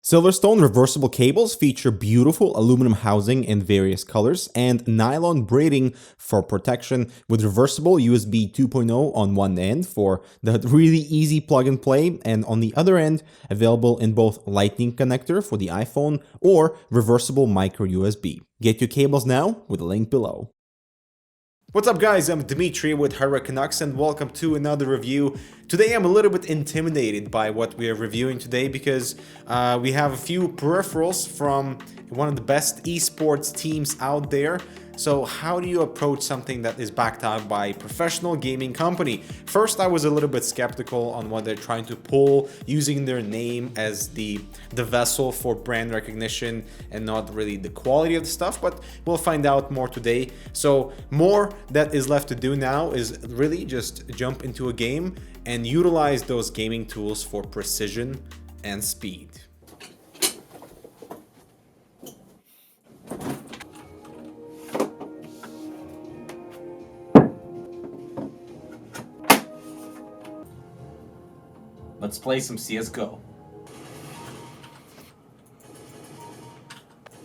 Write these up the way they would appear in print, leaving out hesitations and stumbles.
Silverstone reversible cables feature beautiful aluminum housing in various colors and nylon braiding for protection with reversible USB 2.0 on one end for the really easy plug and play, and on the other end available in both lightning connector for the iPhone or reversible micro USB. Get your cables now with the link below. What's up guys, I'm Dimitri with HCanucks and welcome to another review. Today I'm a little bit intimidated by what we are reviewing today because we have a few peripherals from one of the best esports teams out there. So how do you approach something that is backed up by a professional gaming company? First, I was a little bit skeptical on what they're trying to pull, using their name as the vessel for brand recognition and not really the quality of the stuff, but we'll find out more today. So more that is left to do now is really just jump into a game and utilize those gaming tools for precision and speed. Let's play some CSGO.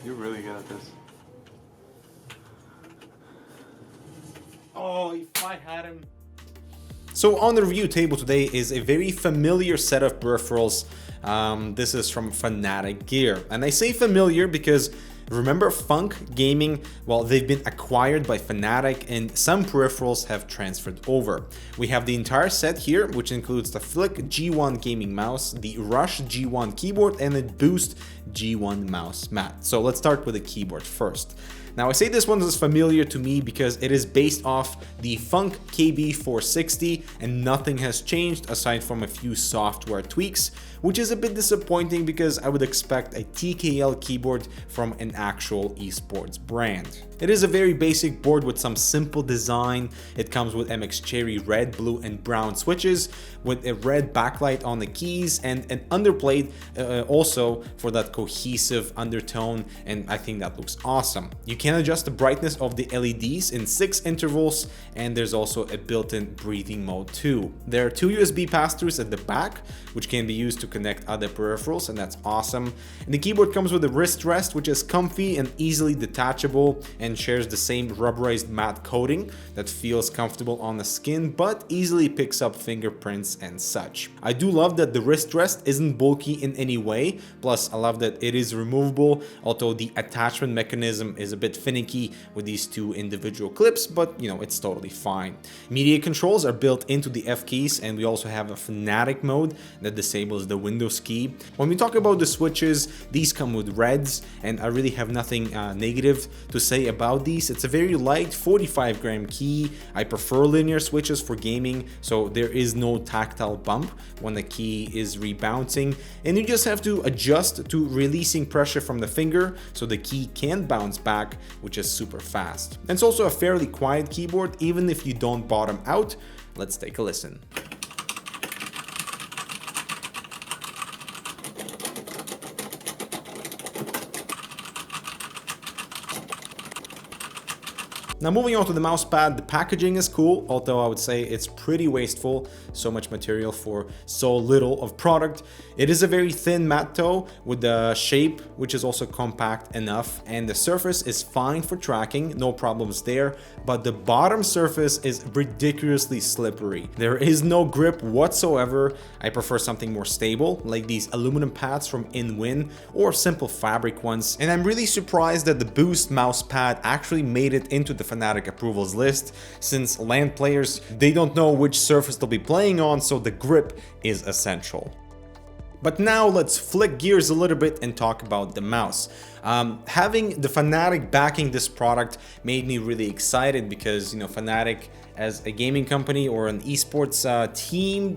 You're really good at this. Oh, if I had him. So on the review table today is a very familiar set of peripherals. This is from FNATIC gear. And I say familiar because remember Funk Gaming? Well, they've been acquired by FNATIC and some peripherals have transferred over. We have the entire set here, which includes the Flick G1 gaming mouse, the Rush G1 keyboard, and the Boost G1 mouse mat. So let's start with the keyboard first. Now I say this one is familiar to me because it is based off the Funk KB460 and nothing has changed aside from a few software tweaks, which is a bit disappointing because I would expect a TKL keyboard from an actual esports brand. It is a very basic board with some simple design. It comes with MX Cherry red, blue and brown switches with a red backlight on the keys and an underplate also for that cohesive undertone, and I think that looks awesome. You can adjust the brightness of the LEDs in 6 intervals, and there's also a built-in breathing mode too. There are 2 USB pass-throughs at the back which can be used to connect other peripherals, and that's awesome. And the keyboard comes with a wrist rest which is comfy and easily detachable and shares the same rubberized matte coating that feels comfortable on the skin but easily picks up fingerprints and such. I do love that the wrist rest isn't bulky in any way, plus I love that it is removable, although the attachment mechanism is a bit finicky with these 2 individual clips, but you know, it's totally fine. Media controls are built into the F keys, and we also have a FNATIC mode that disables the Windows key. When we talk about the switches, these come with reds, and I really have nothing negative to say about these. It's a very light 45-gram key. I prefer linear switches for gaming, so there is no tactile bump when the key is rebouncing, and you just have to adjust to releasing pressure from the finger so the key can bounce back, which is super fast. And it's also a fairly quiet keyboard even if you don't bottom out. Let's take a listen. Now moving on to the mousepad, the packaging is cool, although I would say it's pretty wasteful, so much material for so little of product. It is a very thin matte toe with the shape which is also compact enough, and the surface is fine for tracking, no problems there, but the bottom surface is ridiculously slippery. There is no grip whatsoever. I prefer something more stable, like these aluminum pads from InWin or simple fabric ones, and I'm really surprised that the Boost mousepad actually made it into the FNATIC approvals list, since LAN players, they don't know which surface they'll be playing on, so the grip is essential. But now let's flick gears a little bit and talk about the mouse. Having the FNATIC backing this product made me really excited because, you know, FNATIC as a gaming company or an esports team,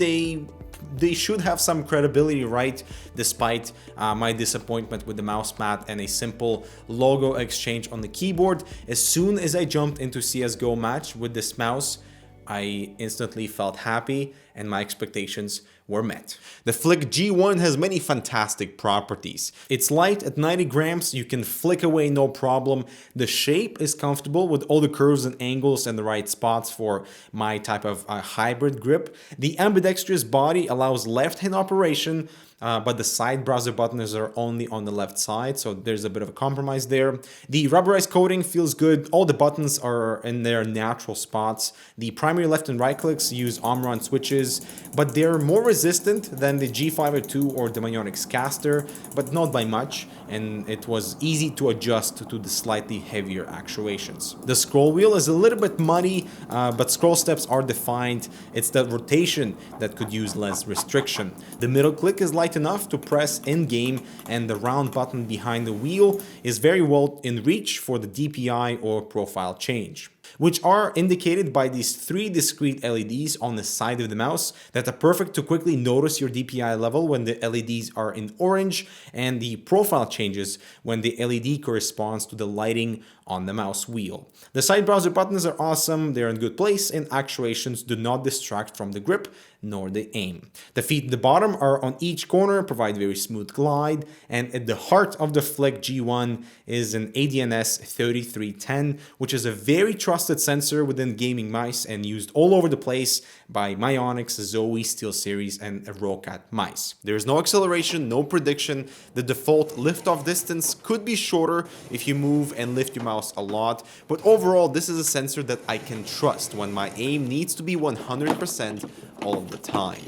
they should have some credibility, right? Despite my disappointment with the mouse mat and a simple logo exchange on the keyboard. As soon as I jumped into CSGO match with this mouse, I instantly felt happy and my expectations were met. The Flick G1 has many fantastic properties. It's light at 90 grams, you can flick away no problem. The shape is comfortable with all the curves and angles and the right spots for my type of hybrid grip. The ambidextrous body allows left-hand operation, but the side browser buttons are only on the left side, so there's a bit of a compromise there. The rubberized coating feels good. All the buttons are in their natural spots. The primary left and right clicks use Omron switches, but they're more resistant than the G502 or the Demonionics caster, but not by much, and it was easy to adjust to the slightly heavier actuations. The scroll wheel is a little bit muddy, but scroll steps are defined. It's the rotation that could use less restriction. The middle click is light enough to press in-game, and the round button behind the wheel is very well in reach for the DPI or profile change, which are indicated by these 3 discrete LEDs on the side of the mouse that are perfect to quickly notice your DPI level when the LEDs are in orange, and the profile changes when the LED corresponds to the lighting on the mouse wheel. The side browser buttons are awesome, they're in good place, and actuations do not distract from the grip nor the aim. The feet at the bottom are on each corner, provide very smooth glide, and at the heart of the Flick G1 is an ADNS 3310, which is a very trusted sensor within gaming mice and used all over the place by Myonix, Zoe, SteelSeries, and Rocat mice. There is no acceleration, no prediction. The default liftoff distance could be shorter if you move and lift your mouse a lot, but overall this is a sensor that I can trust when my aim needs to be 100% all of the time.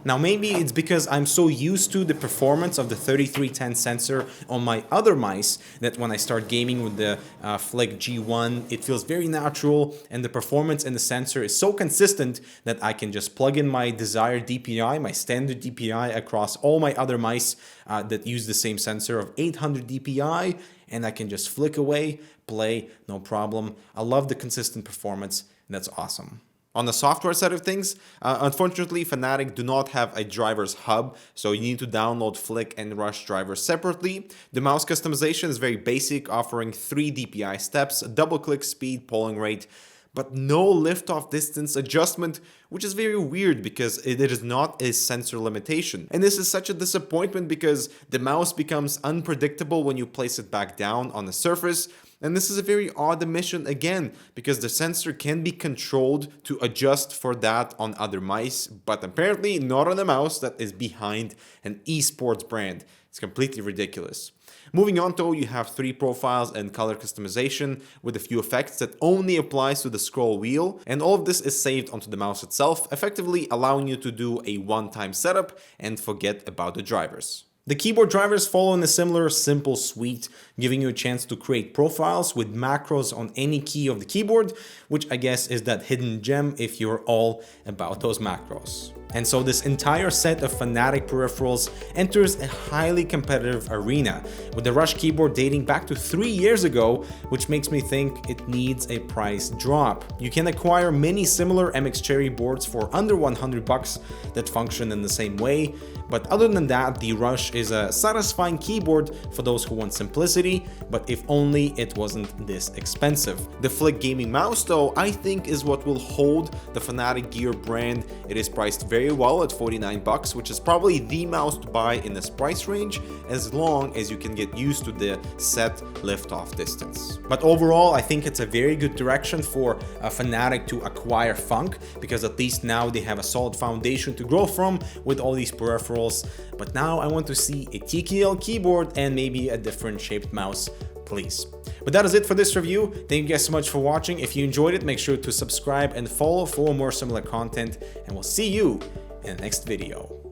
Now maybe it's because I'm so used to the performance of the 3310 sensor on my other mice that when I start gaming with the Flick G1, it feels very natural, and the performance in the sensor is so consistent that I can just plug in my desired DPI, my standard DPI, across all my other mice that use the same sensor of 800 DPI, and I can just flick away, play, no problem. I love the consistent performance, and that's awesome. On the software side of things, unfortunately, FNATIC do not have a driver's hub, so you need to download Flick and Rush drivers separately. The mouse customization is very basic, offering 3 DPI steps, double click speed, polling rate, but no liftoff distance adjustment, which is very weird because it is not a sensor limitation. And this is such a disappointment because the mouse becomes unpredictable when you place it back down on the surface. And this is a very odd omission again, because the sensor can be controlled to adjust for that on other mice, but apparently not on a mouse that is behind an eSports brand. It's completely ridiculous. Moving on though, you have 3 profiles and color customization with a few effects that only applies to the scroll wheel, and all of this is saved onto the mouse itself, effectively allowing you to do a one-time setup and forget about the drivers. The keyboard drivers follow in a similar simple suite, giving you a chance to create profiles with macros on any key of the keyboard, which I guess is that hidden gem if you're all about those macros. And so this entire set of FNATIC peripherals enters a highly competitive arena, with the Rush keyboard dating back to 3 years ago, which makes me think it needs a price drop. You can acquire many similar MX Cherry boards for under $100 that function in the same way, but other than that, the Rush is a satisfying keyboard for those who want simplicity, but if only it wasn't this expensive. The Flick gaming mouse though, I think is what will hold the FNATIC gear brand. It is priced very well at $49, which is probably the mouse to buy in this price range, as long as you can get used to the set liftoff distance. But overall, I think it's a very good direction for FNATIC to acquire Funk, because at least now they have a solid foundation to grow from with all these peripherals. But now I want to see a TKL keyboard and maybe a different shaped mouse, please. But that is it for this review. Thank you guys so much for watching. If you enjoyed it, make sure to subscribe and follow for more similar content, and we'll see you in the next video.